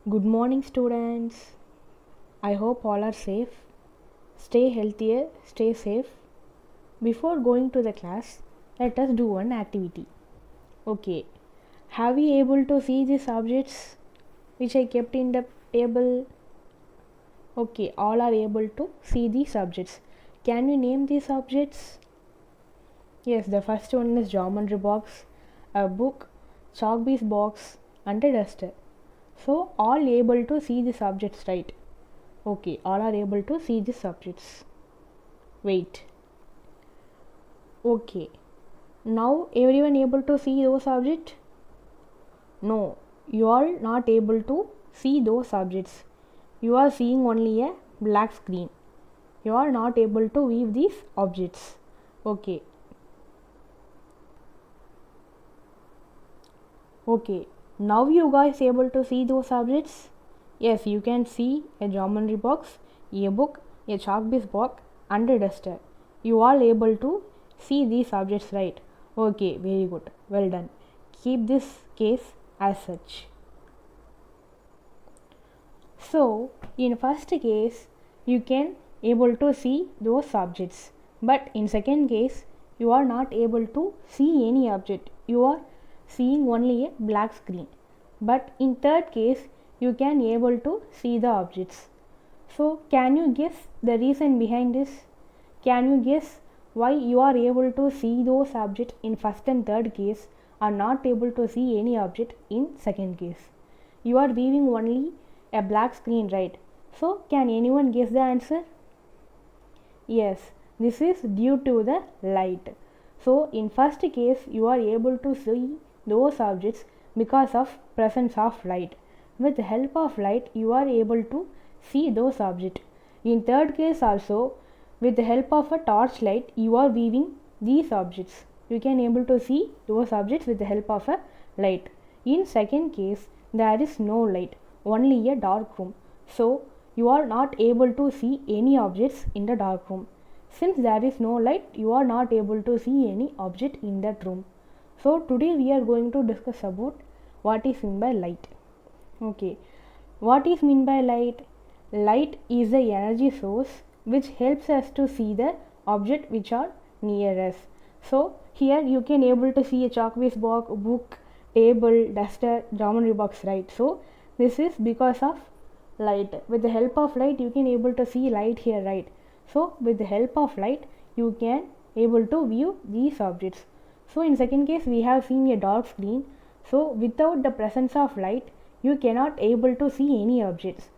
Good morning, students. I hope all are safe. Stay healthier, stay safe. Before going to the class, let us do one activity. Okay. Have you able to see these objects which I kept in the table? Okay, all are able to see these objects. Can you name these objects? Yes, the first one is geometry box, a book, chalk piece box, and a duster. So all able to see these objects, right? Okay, all are able to see these objects. Wait. Okay. Now everyone able to see those objects? No, you are not able to see those objects. You are seeing only a black screen. You are not able to view these objects. Okay. Okay. Now you guys able to see those objects? Yes, you can see a geometry box, a book, a chalk piece box, and a duster. You are able to see these objects, right? Okay, very good. Well done. Keep this case as such. So, in first case, you can able to see those objects, but in second case, you are not able to see any object. You are seeing only a black screen. But in third case, you can able to see the objects. So, can you guess the reason behind this? Can you guess why you are able to see those objects in first and third case are not able to see any object in second case? You are viewing only a black screen, right? So, can anyone guess the answer? Yes, this is due to the light. So, in first case, you are able to see those objects because of presence of light. With the help of light, you are able to see those objects. In third case also, with the help of a torch light, you are viewing these objects. You can able to see those objects with the help of a light. In second case, there is no light, only a dark room. So, you are not able to see any objects in the dark room. Since there is no light, you are not able to see any object in that room. So, today we are going to discuss about what is meant by light. Okay, what is meant by light? Light is the energy source which helps us to see the object which are near us. So here you can able to see a chalk piece box, book, table, duster, geometry box, right? So this is because of light. With the help of light you can able to see light here, right? So with the help of light you can able to view these objects. So in second case we have seen a dark screen. So without the presence of light you cannot able to see any objects.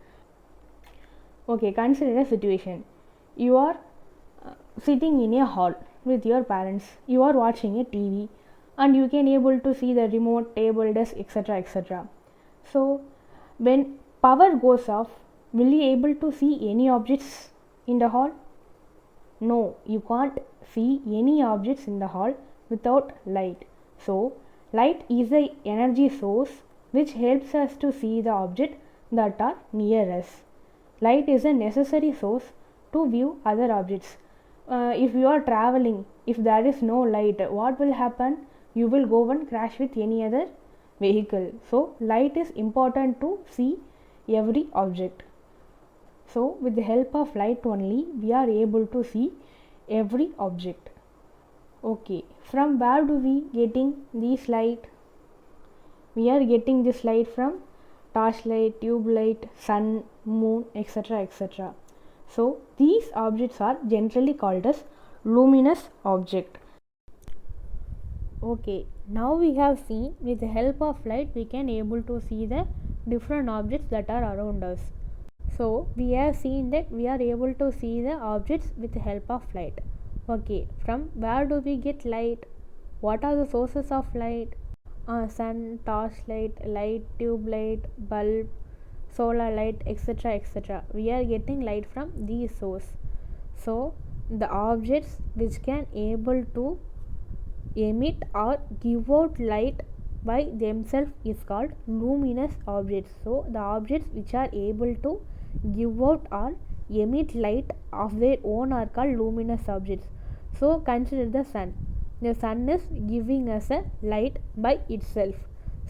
Okay, consider a situation. You are sitting in a hall with your parents. You are watching a TV and you can able to see the remote, table, desk, etc., etc. So when power goes off, will you able to see any objects in the hall? No, you can't see any objects in the hall without light. So light is the energy source which helps us to see the object that are near us. Light is a necessary source to view other objects. If you are traveling, if there is no light, what will happen? You will go and crash with any other vehicle. So light is important to see every object. So with the help of light only we are able to see every object. Okay, from where do we getting this light? We are getting this light from torchlight, tube light, sun, moon, etc., etc. So these objects are generally called as luminous object. Okay, now we have seen with the help of light we can able to see the different objects that are around us. So we have seen that we are able to see the objects with the help of light. Okay, from where do we get light? What are the sources of light? Sun, torchlight, light, tube light, bulb, solar light, etc., etc. We are getting light from these sources. So the objects which can able to emit or give out light by themselves is called luminous objects. So the objects which are able to give out or emit light of their own are called luminous objects. So consider the sun. The sun is giving us a light by itself.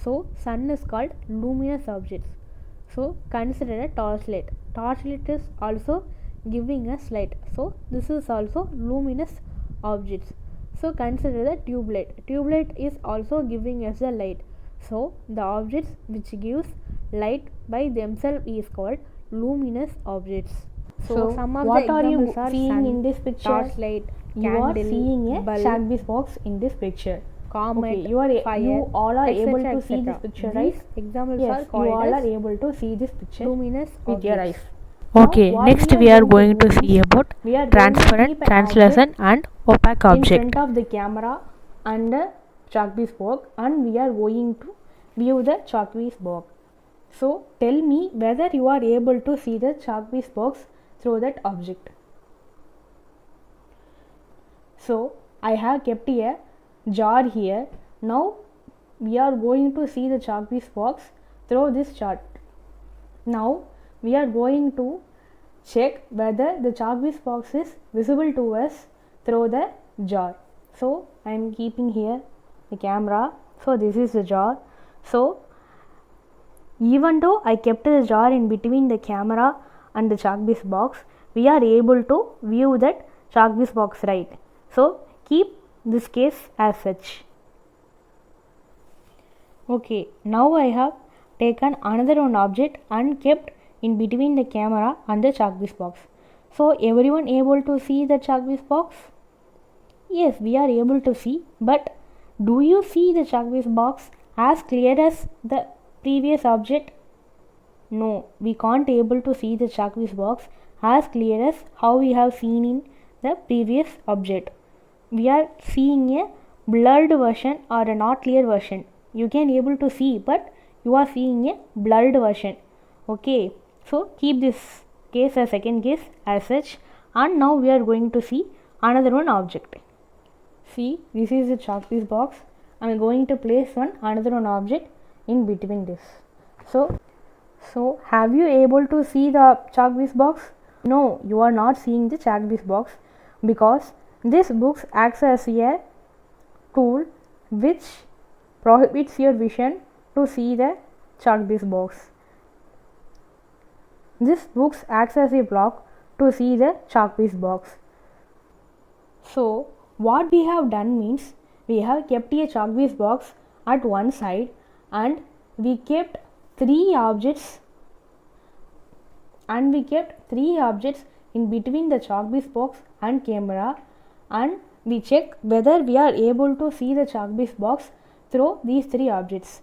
So sun is called luminous objects. So consider a torchlight. Torchlight is also giving us light. So this is also luminous objects. So consider the tube light. Tube light is also giving us the light. So the objects which gives light by themselves is called luminous objects. So some of what the are you examples are seeing sun, in this picture? torchlight, You are candle, seeing a bulb, Chalkbees box in this picture. comet, Okay, you all are etc., able to see etc. this picture, These right? examples Yes, are you called all as are able to see this picture luminous with your eyes. objects. Okay, Now, what next we we are are going going to to do see is about we are going to transparent, keep an translucent and opaque in object. front of the camera and a Chalkbees box, and we are going to view the Chalkbees box. So tell me whether you are able to see the Chalkbees box through that object. So I have kept a jar here. Now we are going to see the Chalkbees box through this chart. Now we are going to check whether the Chalkbees box is visible to us through the jar. So I am keeping here the camera. So this is the jar. So even though I kept the jar in between the camera and the Chalkbees box, we are able to view that Chalkbees box, right? So keep this case as such. Okay, now I have taken another one object and kept in between the camera and the Chalkbees box. So everyone able to see the Chalkbees box? Yes, we are able to see, but do you see the Chalkbees box as clear as the previous object? No, we can't able to see the Chalkbees box as clear as how we have seen in the previous object. We are seeing a blurred version or a not clear version. You can able to see, but you are seeing a blurred version. Okay, so keep this case as second case as such, and now we are going to see another one object. See, this is the Chalkbees box. I am going to place another one object in between this. So have you able to see the Chalkbees box? No, you are not seeing the Chalkbees box because this book acts as a tool which prohibits your vision to see the Chalkbees box. This book acts as a block to see the Chalkbees box. So what we have done means we have kept a Chalkbees box at one side and we kept three objects in between the Chalkbees box and camera, and we check whether we are able to see the Chalkbees box through these three objects.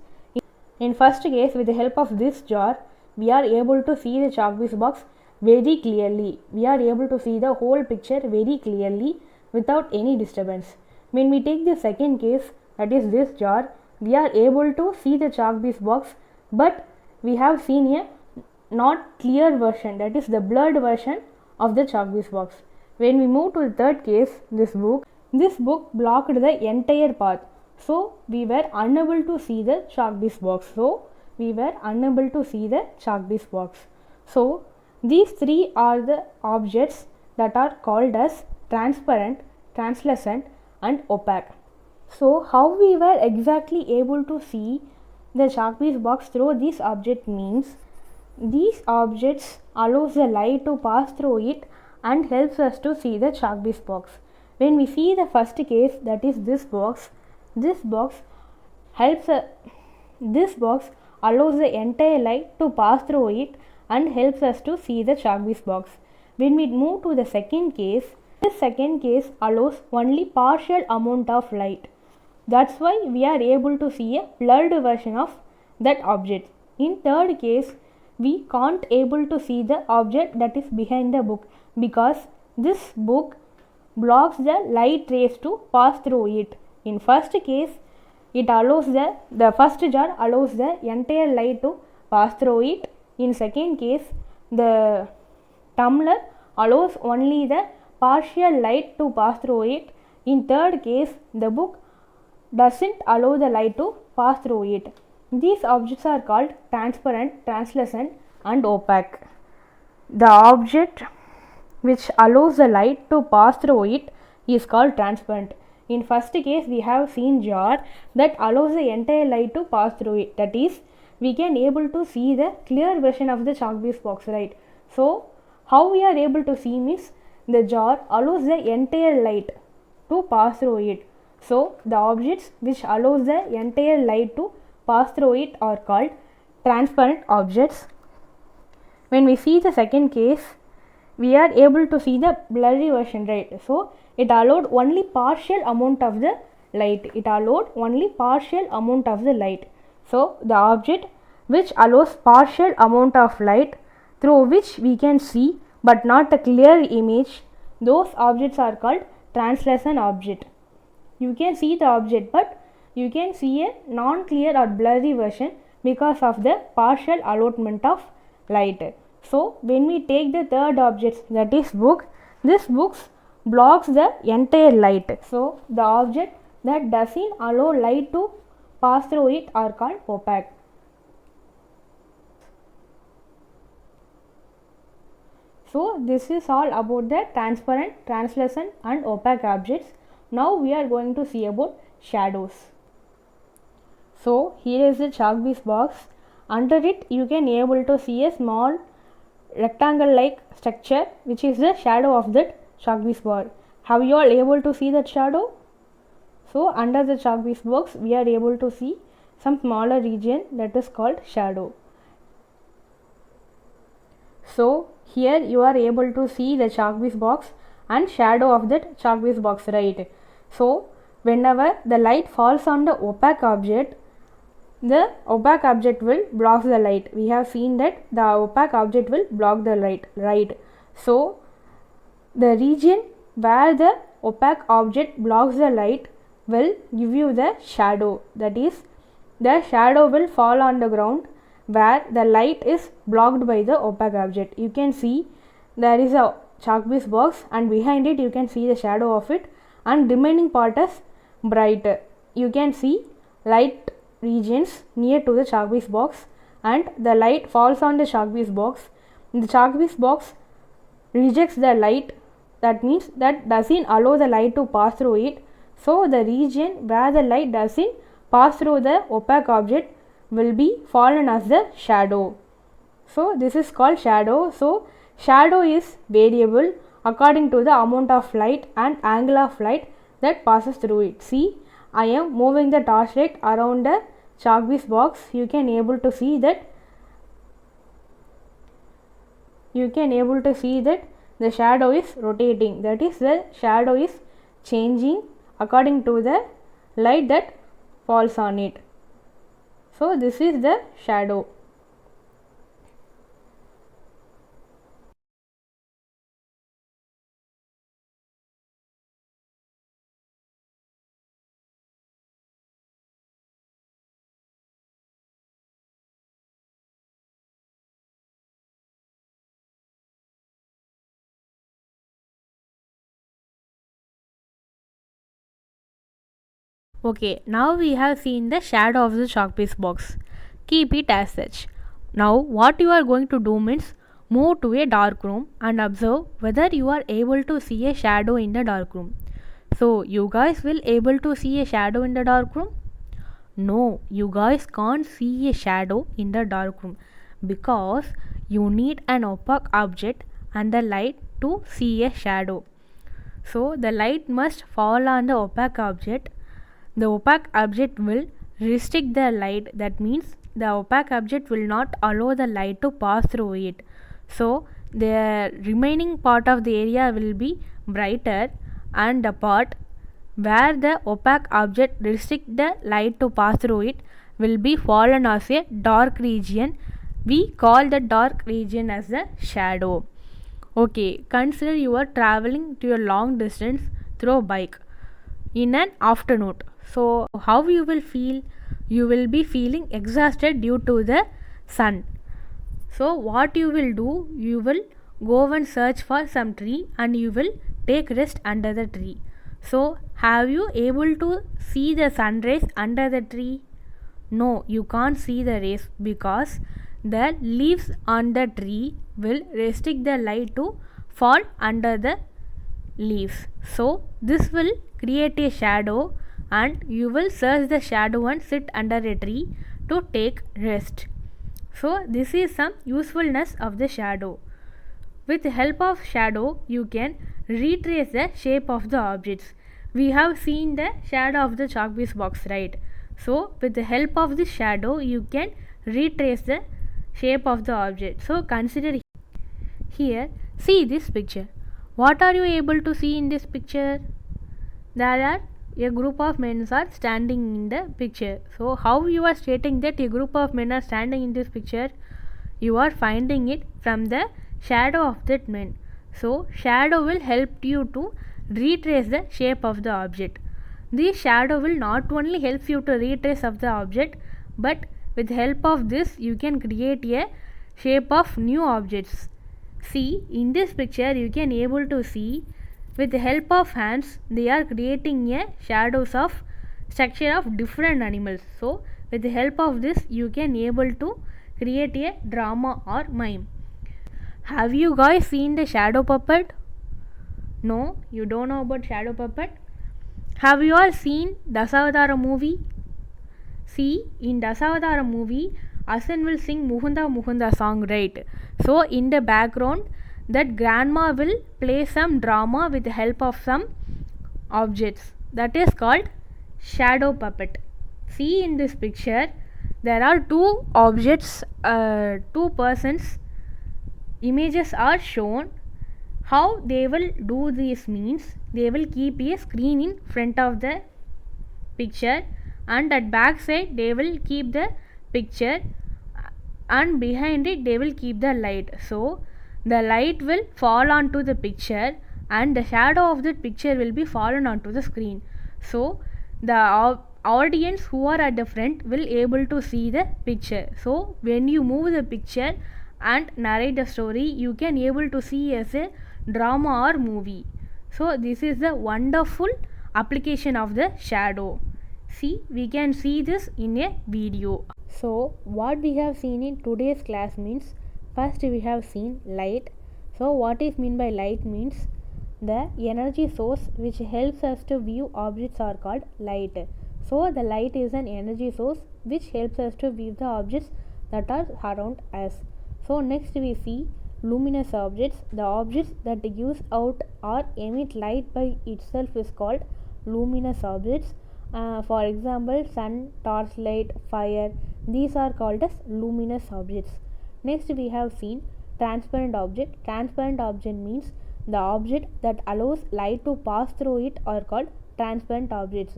In first case, with the help of this jar, we are able to see the Chalkbees box very clearly. We are able to see the whole picture very clearly without any disturbance. When we take the second case, that is this jar, we are able to see the Chalkbees box, but we have seen a not clear version, that is the blurred version of the Chalkbees box. When we move to the third case, this book blocked the entire path. So we were unable to see the Chalkbees box. So these three are the objects that are called as transparent, translucent and opaque. So how we were exactly able to see the Chalkbees box through this object means these objects allows the light to pass through it and helps us to see the Chalkbees box. When we see the first case, that is this box allows the entire light to pass through it and helps us to see the Chalkbees box. When we move to the second case, this second case allows only partial amount of light. That's why we are able to see a blurred version of that object. In third case, we can't able to see the object that is behind the book because this book blocks the light rays to pass through it. In first case, it allows the first jar allows the entire light to pass through it. In second case, the tumbler allows only the partial light to pass through it. In third case, the book doesn't allow the light to pass through it. These objects are called transparent, translucent and opaque. The object which allows the light to pass through it is called transparent. In first case, we have seen jar that allows the entire light to pass through it, that is we can able to see the clear version of the chalk piece box, right? So how we are able to see means the jar allows the entire light to pass through it. So the objects which allows the entire light to pass through it are called transparent objects. When we see the second case, we are able to see the blurry version, right? So it allowed only partial amount of the light. It allowed only partial amount of the light. So the object which allows partial amount of light through which we can see but not a clear image, those objects are called translucent object. You can see the object but you can see a non-clear or blurry version because of the partial allotment of light. So when we take the third object, that is book, this book blocks the entire light. So the object that doesn't allow light to pass through it are called opaque. So this is all about the transparent, translucent and opaque objects. Now we are going to see about shadows. So here is the chalk piece box. Under it you can able to see a small rectangle like structure which is the shadow of that chalk piece board. Have you all able to see that shadow? So under the chalk piece box we are able to see some smaller region that is called shadow. So here you are able to see the chalk piece box and shadow of that chalk piece box, right? So whenever the light falls on the opaque object, the opaque object will block the light. We have seen that the opaque object will block the light, right? So the region where the opaque object blocks the light will give you the shadow. That is, the shadow will fall on the ground where the light is blocked by the opaque object. You can see there is a chalk piece box and behind it you can see the shadow of it, and remaining part is bright. You can see light regions near to the chalk piece box and the light falls on the chalk piece box. The chalk piece box rejects the light, that means that doesn't allow the light to pass through it. So the region where the light doesn't pass through the opaque object will be fallen as the shadow. So this is called shadow. So shadow is variable according to the amount of light and angle of light that passes through it. See, I am moving the torchlight around the chalk piece box. You can able to see that the shadow is rotating. That is, the shadow is changing according to the light that falls on it. So this is the shadow. Okay, now we have seen the shadow of the chalk piece box. Keep it as such. Now what you are going to do means move to a dark room and observe whether you are able to see a shadow in the dark room. So you guys will able to see a shadow in the dark room? No, you guys can't see a shadow in the dark room because you need an opaque object and the light to see a shadow. So the light must fall on the opaque object. The opaque object will restrict the light, that means the opaque object will not allow the light to pass through it. So the remaining part of the area will be brighter, and the part where the opaque object restrict the light to pass through it will be fallen as a dark region. We call the dark region as the shadow. Okay, consider you are traveling to a long distance through bike in an afternoon. So how you will feel? You will be feeling exhausted due to the sun. So what you will do? You will go and search for some tree and you will take rest under the tree. So have you able to see the sun rays under the tree? No, you can't see the rays because the leaves on the tree will restrict the light to fall under the leaves. So this will create a shadow and you will search the shadow and sit under a tree to take rest. So this is some usefulness of the shadow. With the help of shadow, you can retrace the shape of the objects. We have seen the shadow of the chalkpiece box, right? So with the help of the shadow, you can retrace the shape of the object. So consider here, see this picture. What are you able to see in this picture? There are a group of men are standing in the picture. So how you are stating that a group of men are standing in this picture? You are finding it from the shadow of that man. So shadow will help you to retrace the shape of the object. This shadow will not only help you to retrace of the object, but with help of this you can create a shape of new objects. See, in this picture you can able to see with the help of hands they are creating a shadows of structure of different animals. So with the help of this you can able to create a drama or mime. Have you guys seen the shadow puppet? No, you don't know about shadow puppet? Have you all seen Dasavatara movie? See, in Dasavatara movie, Asan will sing Muhunda Muhunda song, right? So in the background, that grandma will play some drama with the help of some objects. That is called shadow puppet. See in this picture, there are two objects, two persons images are shown. How they will do this means they will keep a screen in front of the picture, and at back side they will keep the picture, and behind it they will keep the light. So the light will fall onto the picture and the shadow of the picture will be fallen onto the screen. So the audience who are at the front will able to see the picture. So when you move the picture and narrate the story, you can able to see as a drama or movie. So this is the wonderful application of the shadow. See, we can see this in a video. So what we have seen in today's class means, first we have seen light. So what is meant by light means the energy source which helps us to view objects are called light. So the light is an energy source which helps us to view the objects that are around us. So next we see luminous objects. The objects that gives out or emit light by itself is called luminous objects. For example, sun, torchlight, fire, these are called as luminous objects. Next we have seen transparent object. Transparent object means the object that allows light to pass through it are called transparent objects.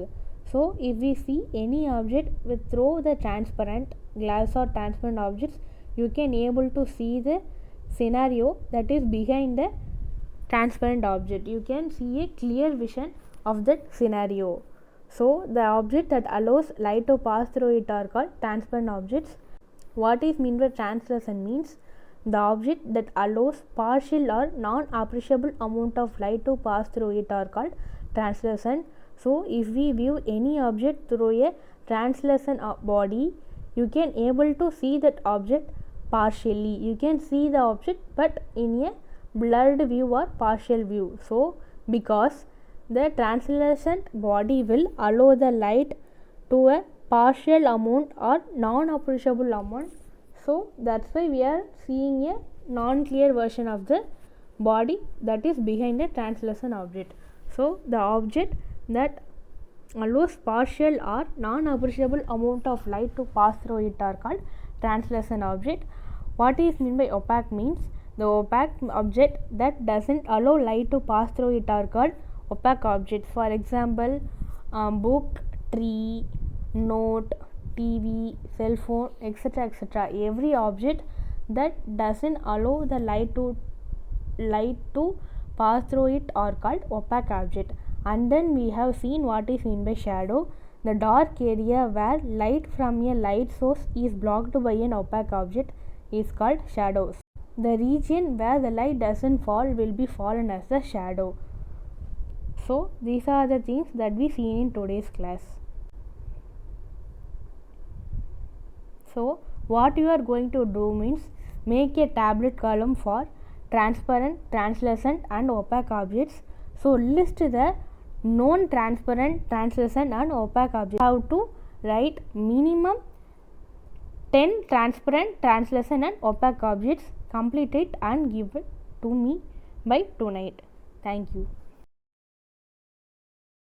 So if we see any object with through the transparent glass or transparent objects, you can able to see the scenario that is behind the transparent object. You can see a clear vision of that scenario. So the object that allows light to pass through it are called transparent objects. What is meant by translucent means the object that allows partial or non-appreciable amount of light to pass through it are called translucent. So if we view any object through a translucent body, you can able to see that object partially. You can see the object but in a blurred view or partial view. So because the translucent body will allow the light to a partial amount or non-appreciable amount. So that's why we are seeing a non-clear version of the body that is behind a translucent object. So the object that allows partial or non-appreciable amount of light to pass through it are called translucent object. What is meant by opaque means the opaque object that doesn't allow light to pass through it are called opaque objects. For example, book, tree, note, TV, cell phone, etc. etc. Every object that doesn't allow the light to pass through it are called opaque object. And then we have seen what is meant by shadow. The dark area where light from a light source is blocked by an opaque object is called shadows. The region where the light doesn't fall will be fallen as the shadow. So these are the things that we see in today's class. So what you are going to do means make a tablet column for transparent, translucent and opaque objects. So list the known transparent, translucent and opaque objects. How to write minimum 10 transparent, translucent and opaque objects. Complete it and give it to me by tonight. Thank you.